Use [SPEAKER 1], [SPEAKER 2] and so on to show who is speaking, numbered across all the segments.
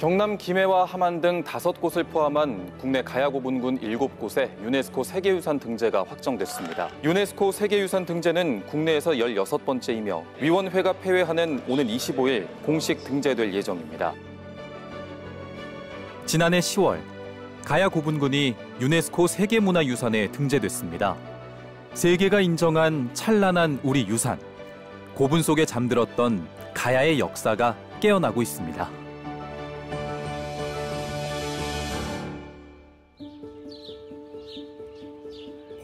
[SPEAKER 1] 경남 김해와 함안 등 5곳을 포함한 국내 가야고분군 7곳에 유네스코 세계유산 등재가 확정됐습니다. 유네스코 세계유산 등재는 국내에서 16번째이며 위원회가 폐회하는 오는 25일 공식 등재될 예정입니다.
[SPEAKER 2] 지난해 10월 가야고분군이 유네스코 세계문화유산에 등재됐습니다. 세계가 인정한 찬란한 우리 유산, 고분 속에 잠들었던 가야의 역사가 깨어나고 있습니다.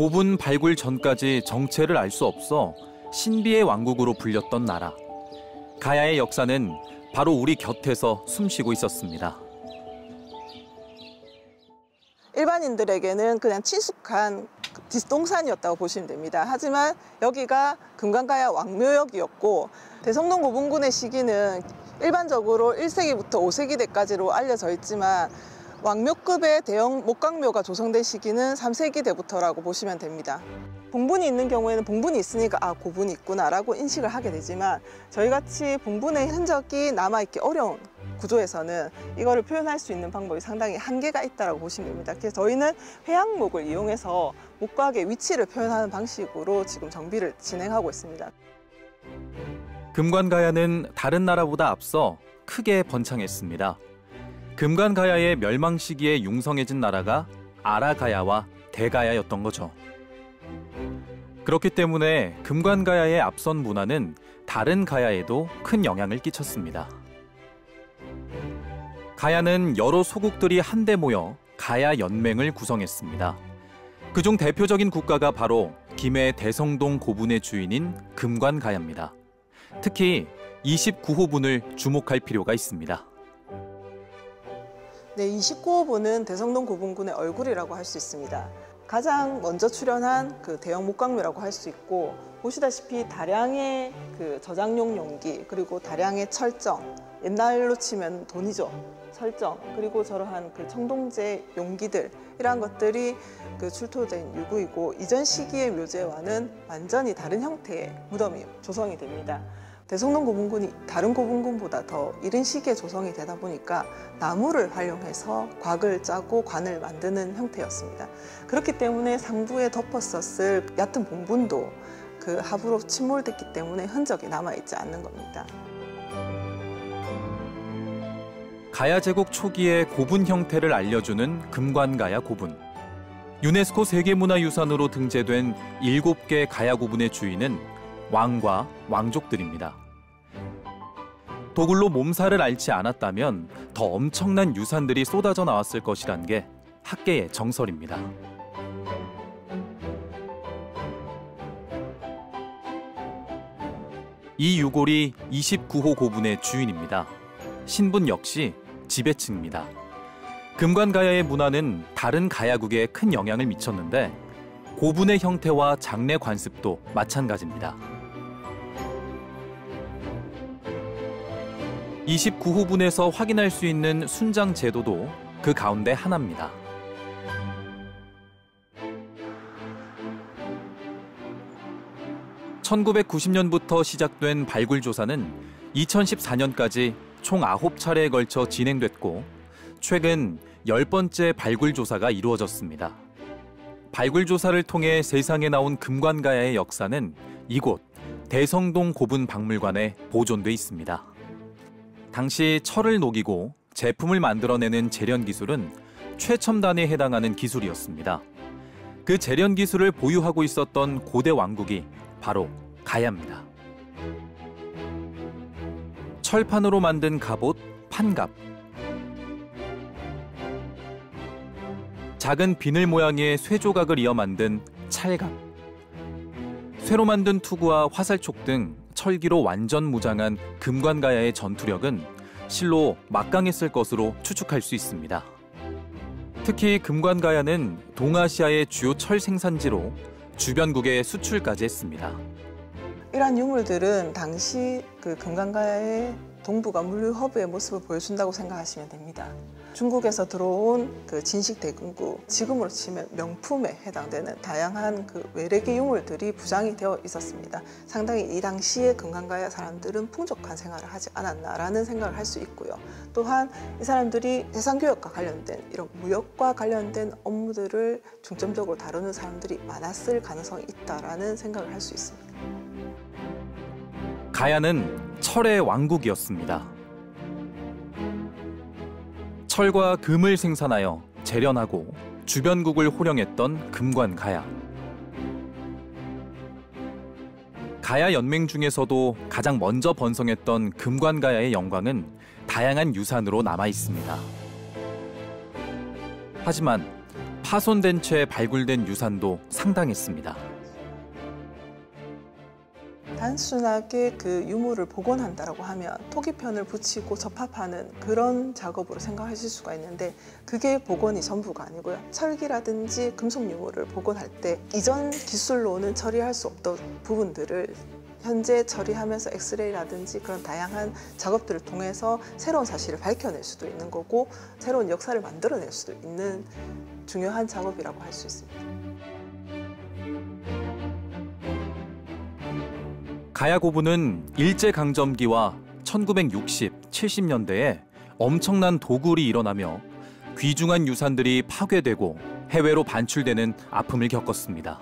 [SPEAKER 2] 고분 발굴 전까지 정체를 알 수 없어 신비의 왕국으로 불렸던 나라. 가야의 역사는 바로 우리 곁에서 숨쉬고 있었습니다.
[SPEAKER 3] 일반인들에게는 그냥 친숙한 뒷동산이었다고 보시면 됩니다. 하지만 여기가 금관가야 왕묘역이었고 대성동 고분군의 시기는 일반적으로 1세기부터 5세기 대까지로 알려져 있지만 왕묘급의 대형 목강묘가 조성된 시기는 3세기 대부터라고 보시면 됩니다. 봉분이 있는 경우에는 봉분이 있으니까 아, 고분이 있구나라고 인식을 하게 되지만 저희같이 봉분의 흔적이 남아있기 어려운 구조에서는 이거를 표현할 수 있는 방법이 상당히 한계가 있다고 보시면 됩니다. 그래서 저희는 회양목을 이용해서 목각의 위치를 표현하는 방식으로 지금 정비를 진행하고 있습니다.
[SPEAKER 2] 금관가야는 다른 나라보다 앞서 크게 번창했습니다. 금관가야의 멸망 시기에 융성해진 나라가 아라가야와 대가야였던 거죠. 그렇기 때문에 금관가야의 앞선 문화는 다른 가야에도 큰 영향을 끼쳤습니다. 가야는 여러 소국들이 한데 모여 가야 연맹을 구성했습니다. 그중 대표적인 국가가 바로 김해 대성동 고분의 주인인 금관가야입니다. 특히 29호분을 주목할 필요가 있습니다.
[SPEAKER 3] 네, 29호분은 대성동 고분군의 얼굴이라고 할 수 있습니다. 가장 먼저 출현한 그 대형 목강묘라고 할 수 있고 보시다시피 다량의 그 저장용 용기 그리고 다량의 철정, 옛날로 치면 돈이죠. 철정 그리고 저러한 그 청동제 용기들 이러한 것들이 그 출토된 유구이고 이전 시기의 묘제와는 완전히 다른 형태의 무덤이 조성이 됩니다. 대성동 고분군이 다른 고분군보다 더 이른 시기에 조성이 되다 보니까 나무를 활용해서 곽을 짜고 관을 만드는 형태였습니다. 그렇기 때문에 상부에 덮었었을 얕은 봉분도 그 하부로 침몰됐기 때문에 흔적이 남아있지 않는 겁니다.
[SPEAKER 2] 가야 제국 초기의 고분 형태를 알려주는 금관가야 고분. 유네스코 세계문화유산으로 등재된 7개 가야 고분의 주인은 왕과 왕족들입니다. 도굴로 몸살을 앓지 않았다면 더 엄청난 유산들이 쏟아져 나왔을 것이란 게 학계의 정설입니다. 이 유골이 29호 고분의 주인입니다. 신분 역시 지배층입니다. 금관가야의 문화는 다른 가야국에 큰 영향을 미쳤는데 고분의 형태와 장례 관습도 마찬가지입니다. 29호분에서 확인할 수 있는 순장 제도도 그 가운데 하나입니다. (1990년부터) 시작된 발굴 조사는 2014년까지 총 9차례에 걸쳐 진행됐고 최근 10번째 발굴 조사가 이루어졌습니다. 발굴 조사를 통해 세상에 나온 금관가야의 역사는 이곳 대성동 고분 박물관에 보존돼 있습니다. 당시 철을 녹이고 제품을 만들어내는 제련 기술은 최첨단에 해당하는 기술이었습니다. 그 제련 기술을 보유하고 있었던 고대 왕국이 바로 가야입니다. 철판으로 만든 갑옷, 판갑. 작은 비늘 모양의 쇠조각을 이어 만든 찰갑. 쇠로 만든 투구와 화살촉 등 철기로 완전 무장한 금관가야의 전투력은 실로 막강했을 것으로 추측할 수 있습니다. 특히 금관가야는 동아시아의 주요 철 생산지로 주변국에 수출까지 했습니다.
[SPEAKER 3] 이러한 유물들은 당시 그 금관가야의 동북아 물류 허브의 모습을 보여준다고 생각하시면 됩니다. 중국에서 들어온 그 진식 대금구, 지금으로 치면 명품에 해당되는 다양한 그 외래기 유물들이 부장이 되어 있었습니다. 상당히 이 당시에 금관가야 사람들은 풍족한 생활을 하지 않았나라는 생각을 할 수 있고요. 또한 이 사람들이 해상교역과 관련된 이런 무역과 관련된 업무들을 중점적으로 다루는 사람들이 많았을 가능성이 있다라는 생각을 할 수 있습니다.
[SPEAKER 2] 가야는 철의 왕국이었습니다. 철과 금을 생산하여 재련하고 주변국을 호령했던 금관가야. 가야 연맹 중에서도 가장 먼저 번성했던 금관가야의 영광은 다양한 유산으로 남아 있습니다. 하지만 파손된 채 발굴된 유산도 상당했습니다.
[SPEAKER 3] 단순하게 그 유물을 복원한다라고 하면 토기편을 붙이고 접합하는 그런 작업으로 생각하실 수가 있는데, 그게 복원이 전부가 아니고요. 철기라든지 금속 유물을 복원할 때 이전 기술로는 처리할 수 없던 부분들을 현재 처리하면서 엑스레이라든지 그런 다양한 작업들을 통해서 새로운 사실을 밝혀낼 수도 있는 거고, 새로운 역사를 만들어낼 수도 있는 중요한 작업이라고 할 수 있습니다.
[SPEAKER 2] 가야 고분은 일제강점기와 1960, 70년대에 엄청난 도굴이 일어나며 귀중한 유산들이 파괴되고 해외로 반출되는 아픔을 겪었습니다.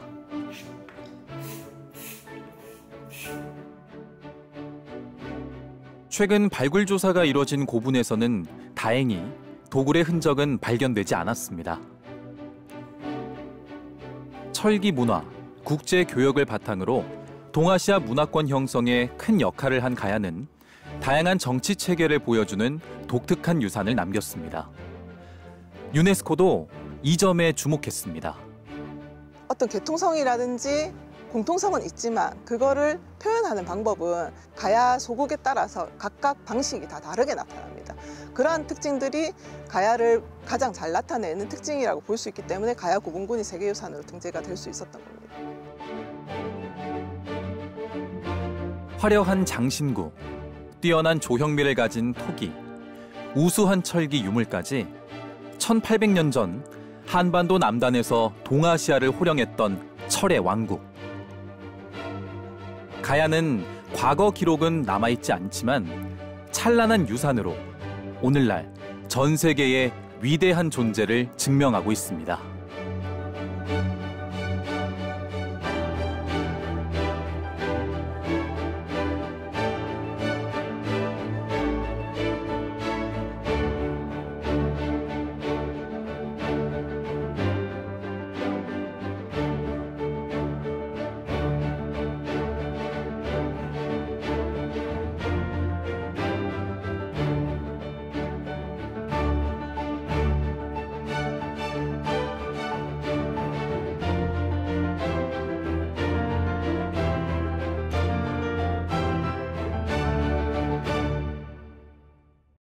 [SPEAKER 2] 최근 발굴 조사가 이뤄진 고분에서는 다행히 도굴의 흔적은 발견되지 않았습니다. 철기 문화, 국제 교역을 바탕으로 동아시아 문화권 형성에 큰 역할을 한 가야는 다양한 정치 체계를 보여주는 독특한 유산을 남겼습니다. 유네스코도 이 점에 주목했습니다.
[SPEAKER 3] 어떤 개통성이라든지 공통성은 있지만 그거를 표현하는 방법은 가야 소국에 따라서 각각 방식이 다 다르게 나타납니다. 그러한 특징들이 가야를 가장 잘 나타내는 특징이라고 볼 수 있기 때문에 가야 고분군이 세계유산으로 등재가 될 수 있었던 겁니다.
[SPEAKER 2] 화려한 장신구, 뛰어난 조형미를 가진 토기, 우수한 철기 유물까지 1800년 전 한반도 남단에서 동아시아를 호령했던 철의 왕국. 가야는 과거 기록은 남아있지 않지만 찬란한 유산으로 오늘날 전 세계의 위대한 존재를 증명하고 있습니다.